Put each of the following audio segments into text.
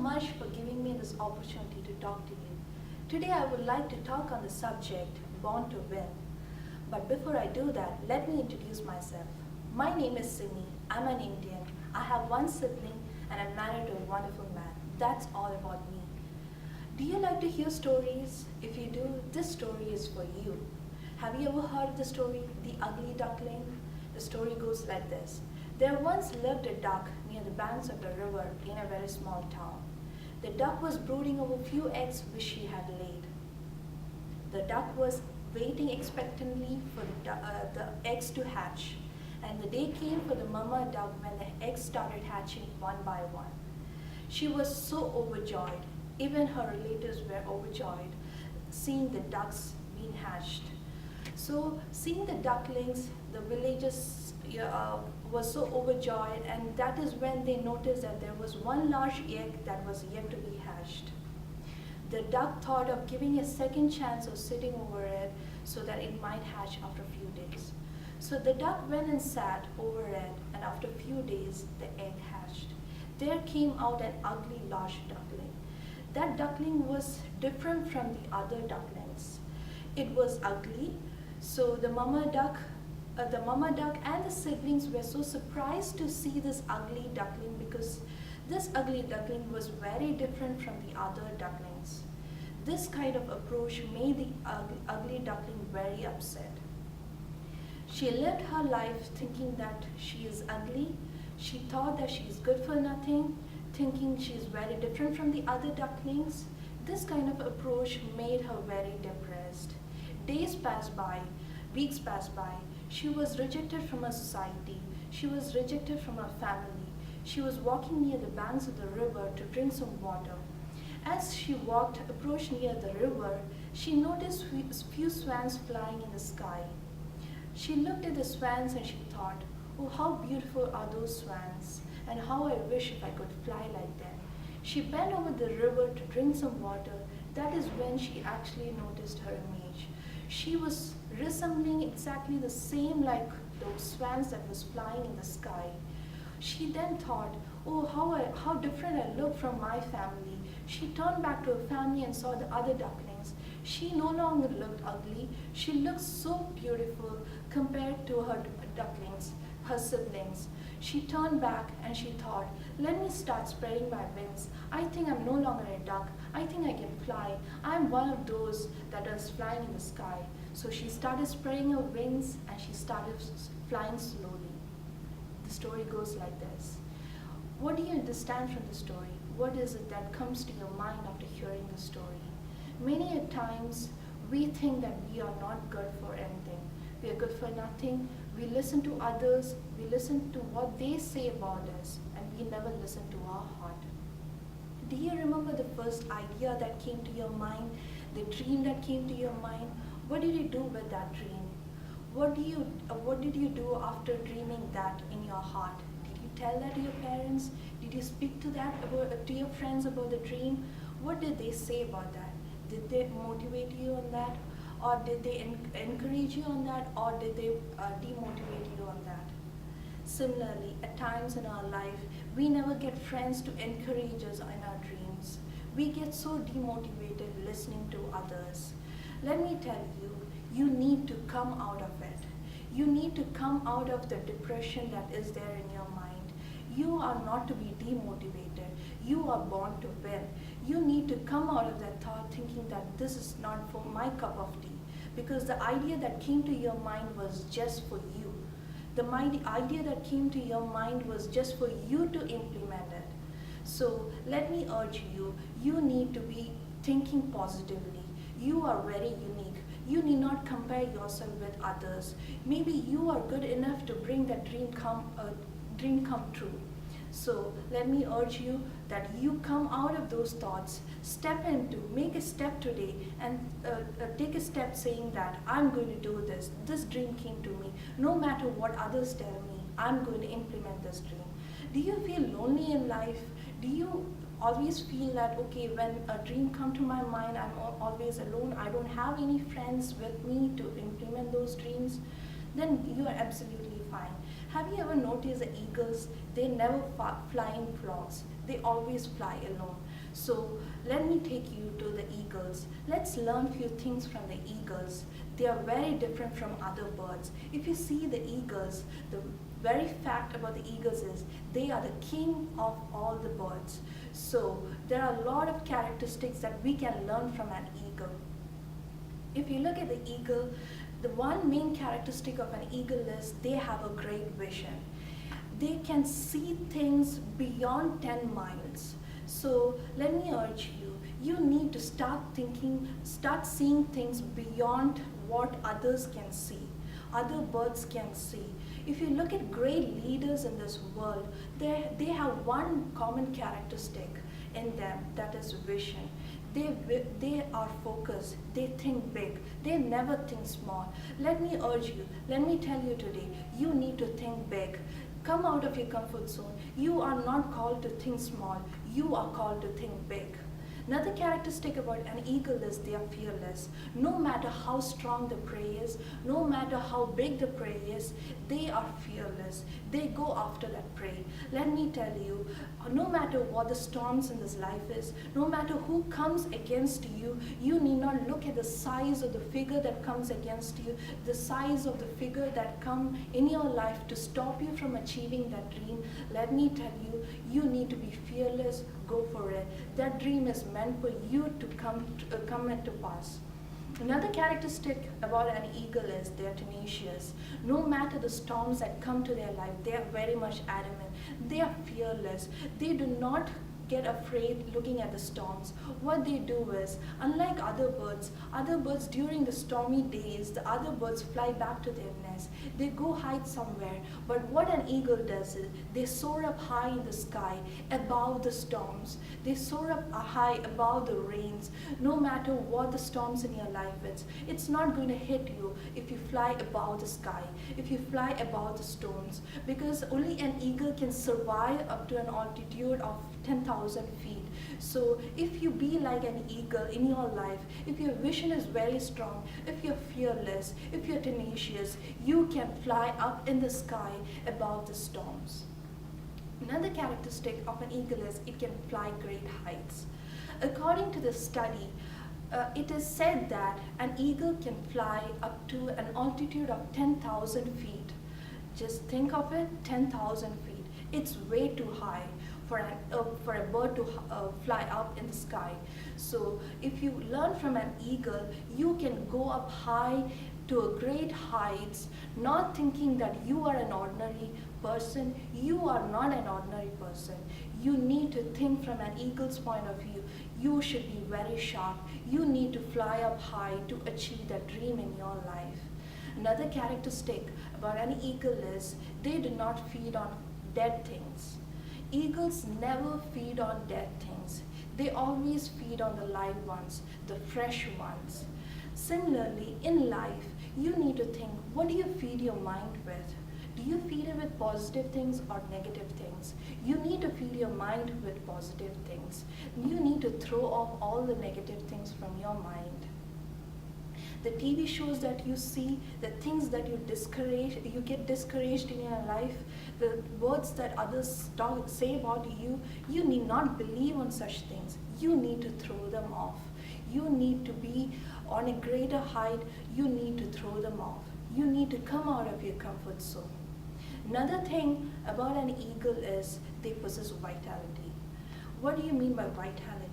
much for giving me this opportunity to talk to you. Today I would like to talk on the subject Born to Win. But before I do that, let me introduce myself. My name is Simi. I'm an Indian. I have one sibling and I'm married to a wonderful man. That's all about me. Do you like to hear stories? If you do, this story is for you. Have you ever heard the story, The Ugly Duckling? The story goes like this. There once lived a duck near the banks of the river in a very small town. The duck was brooding over few eggs which she had laid. The duck was waiting expectantly for the eggs to hatch, and the day came for the mama duck when the eggs started hatching one by one. She was so overjoyed. Even her relatives were overjoyed seeing the ducks being hatched. So seeing the ducklings, the villagers was so overjoyed, and that is when they noticed that there was one large egg that was yet to be hatched. The duck thought of giving a second chance of sitting over it so that it might hatch after a few days. So the duck went and sat over it, and after a few days the egg hatched. There came out an ugly large duckling. That duckling was different from the other ducklings. It was ugly, so the mama duck and the siblings were so surprised to see this ugly duckling because this ugly duckling was very different from the other ducklings. This kind of approach made the ugly duckling very upset. She lived her life thinking that she is ugly. She thought that she is good for nothing, thinking she is very different from the other ducklings. This kind of approach made her very depressed. Days passed by, weeks passed by. She was rejected from her society. She was rejected from her family. She was walking near the banks of the river to drink some water. As she approached near the river, she noticed few swans flying in the sky. She looked at the swans and she thought, oh, how beautiful are those swans, and how I wish if I could fly like them. She bent over the river to drink some water. That is when she actually noticed her image. She was resembling exactly the same like those swans that was flying in the sky. She then thought, oh, how different I look from my family. She turned back to her family and saw the other ducklings. She no longer looked ugly. She looked so beautiful compared to her ducklings, her siblings. She turned back and she thought, let me start spreading my wings. I think I'm no longer a duck. I think I can fly. I'm one of those that is flying in the sky. So she started spreading her wings and she started flying slowly. The story goes like this. What do you understand from the story? What is it that comes to your mind after hearing the story? Many a times we think that we are not good for anything. We are good for nothing. We listen to others, we listen to what they say about us, and we never listen to our heart. Do you remember the first idea that came to your mind, the dream that came to your mind? What did you do with that dream? What did you do after dreaming that in your heart? Did you tell that to your parents? Did you speak to to your friends about the dream? What did they say about that? Did they motivate you on that? Or did they encourage you on that? Or did they demotivate you on that? Similarly, at times in our life, we never get friends to encourage us in our dreams. We get so demotivated listening to others. Let me tell you, you need to come out of it. You need to come out of the depression that is there in your mind. You are not to be demotivated. You are born to win. You need to come out of that thought thinking that this is not for my cup of tea, because the idea that came to your mind was just for you. The idea that came to your mind was just for you to implement it. So let me urge you, you need to be thinking positively. You are very unique. You need not compare yourself with others. Maybe you are good enough to bring that dream come true. So let me urge you that you come out of those thoughts, make a step today, and take a step saying that I'm going to do this. This dream came to me. No matter what others tell me, I'm going to implement this dream. Do you feel lonely in life? Do you always feel that, okay, when a dream comes to my mind, I'm always alone, I don't have any friends with me to implement those dreams? Then you are absolutely fine. Have you ever noticed the eagles? They never fly in flocks. They always fly alone. So let me take you to the eagles. Let's learn few things from the eagles. They are very different from other birds. If you see the eagles, the very fact about the eagles is they are the king of all the birds. So there are a lot of characteristics that we can learn from an eagle. If you look at the eagle, the one main characteristic of an eagle is they have a great vision. They can see things beyond 10 miles. So let me urge you, you need to start seeing things beyond what others can see, other birds can see. If you look at great leaders in this world, they have one common characteristic in them, that is vision. They are focused, they think big, they never think small. Let me urge you, let me tell you today, you need to think big. Come out of your comfort zone. You are not called to think small, you are called to think big. Another characteristic about an eagle is they are fearless. No matter how strong the prey is, no matter how big the prey is, they are fearless. They go after that prey. Let me tell you, no matter what the storms in this life is, no matter who comes against you, you need not look at the size of the figure that comes against you, the size of the figure that come in your life to stop you from achieving that dream. Let me tell you, you need to be fearless, go for it. That dream is meant for you to come into pass. Another characteristic about an eagle is they are tenacious. No matter the storms that come to their life, they are very much adamant. They are fearless. They do not get afraid looking at the storms. What they do is, unlike other birds during the stormy days, the other birds fly back to their nest. They go hide somewhere. But what an eagle does is, they soar up high in the sky above the storms. They soar up high above the rains. No matter what the storms in your life is, it's not going to hit you if you fly above the sky, if you fly above the storms, because only an eagle can survive up to an altitude of 10,000 feet. So if you be like an eagle in your life, if your vision is very strong, if you're fearless, if you're tenacious, you can fly up in the sky above the storms. Another characteristic of an eagle is it can fly great heights. According to the study, it is said that an eagle can fly up to an altitude of 10,000 feet. Just think of it, 10,000 feet. It's way too high for a bird to fly up in the sky. So if you learn from an eagle, you can go up high to a great heights, not thinking that you are an ordinary person. You are not an ordinary person. You need to think from an eagle's point of view. You should be very sharp. You need to fly up high to achieve that dream in your life. Another characteristic about an eagle is they do not feed on dead things. Eagles never feed on dead things. They always feed on the live ones, the fresh ones. Similarly, in life, you need to think, what do you feed your mind with? Do you feed it with positive things or negative things? You need to feed your mind with positive things. You need to throw off all the negative things from your mind. The TV shows that you see, the things that you get discouraged in your life, the words that others say about you, you need not believe on such things. You need to throw them off. You need to be on a greater height. You need to throw them off. You need to come out of your comfort zone. Another thing about an eagle is they possess vitality. What do you mean by vitality?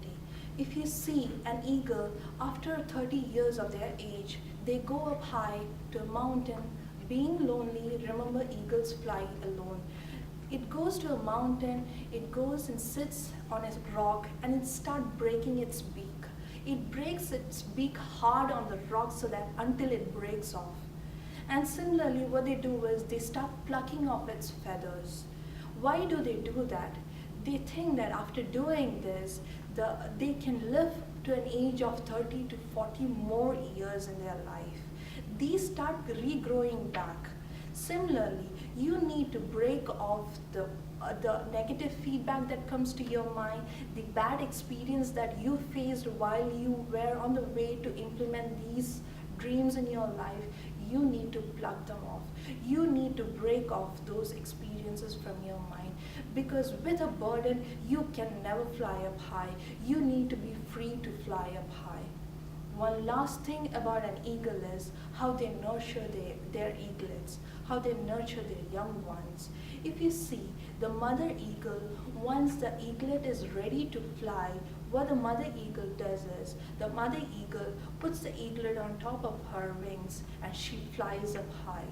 If you see an eagle, after 30 years of their age, they go up high to a mountain, being lonely. Remember, eagles fly alone. It goes to a mountain, it goes and sits on a rock, and it starts breaking its beak. It breaks its beak hard on the rock so that until it breaks off. And similarly, what they do is they start plucking off its feathers. Why do they do that? They think that after doing this, they can live to an age of 30 to 40 more years in their life. These start regrowing back. Similarly, you need to break off the negative feedback that comes to your mind, the bad experience that you faced while you were on the way to implement these dreams in your life. You need to pluck them off. You need to break off those experiences from your mind. because with a burden you can never fly up high. You need to be free to fly up high. One last thing about an eagle is how they nurture their eaglets, how they nurture their young ones. If you see the mother eagle, once the eaglet is ready to fly, what the mother eagle does is the mother eagle puts the eaglet on top of her wings and she flies up high.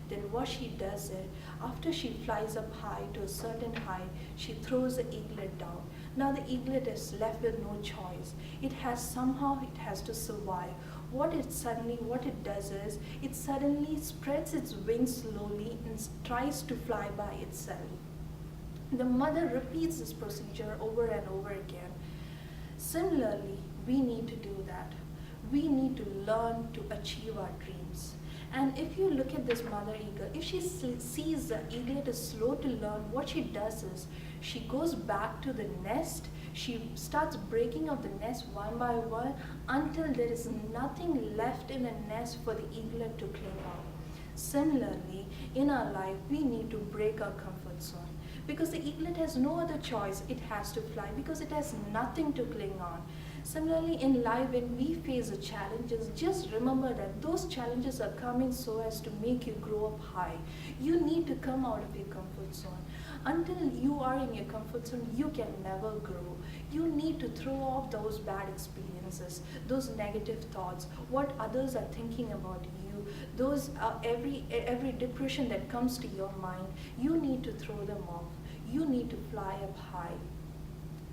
Then what she does is, after she flies up high to a certain height, she throws the eaglet down. Now the eaglet is left with no choice. It has to survive. What it does is, it suddenly spreads its wings slowly and tries to fly by itself. The mother repeats this procedure over and over again. Similarly, we need to do that. We need to learn to achieve our dreams. And if you look at this mother eagle, if she sees the eaglet is slow to learn, what she does is she goes back to the nest. She starts breaking up the nest one by one until there is nothing left in the nest for the eaglet to cling on. Similarly, in our life, we need to break our comfort zone because the eaglet has no other choice. It has to fly because it has nothing to cling on. Similarly, in life, when we face the challenges, just remember that those challenges are coming so as to make you grow up high. You need to come out of your comfort zone. Until you are in your comfort zone, you can never grow. You need to throw off those bad experiences, those negative thoughts, what others are thinking about you, those every depression that comes to your mind. You need to throw them off. You need to fly up high.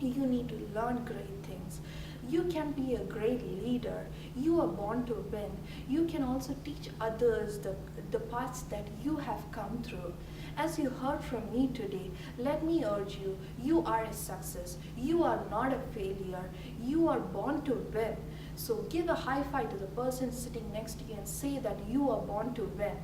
You need to learn great things. You can be a great leader. You are born to win. You can also teach others the paths that you have come through. As you heard from me today, let me urge you, you are a success. You are not a failure. You are born to win. So give a high five to the person sitting next to you and say that you are born to win.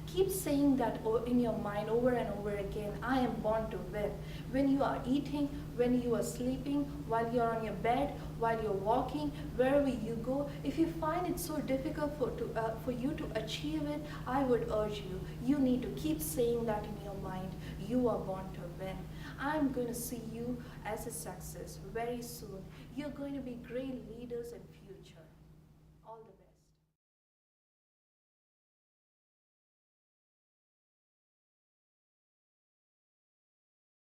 Keep saying that in your mind over and over again, I am born to win. When you are eating, when you are sleeping, while you're on your bed, while you're walking, wherever you go, if you find it so difficult for you to achieve it, I would urge you, you need to keep saying that in your mind, you are born to win. I'm going to see you as a success very soon. You're going to be great leaders in future.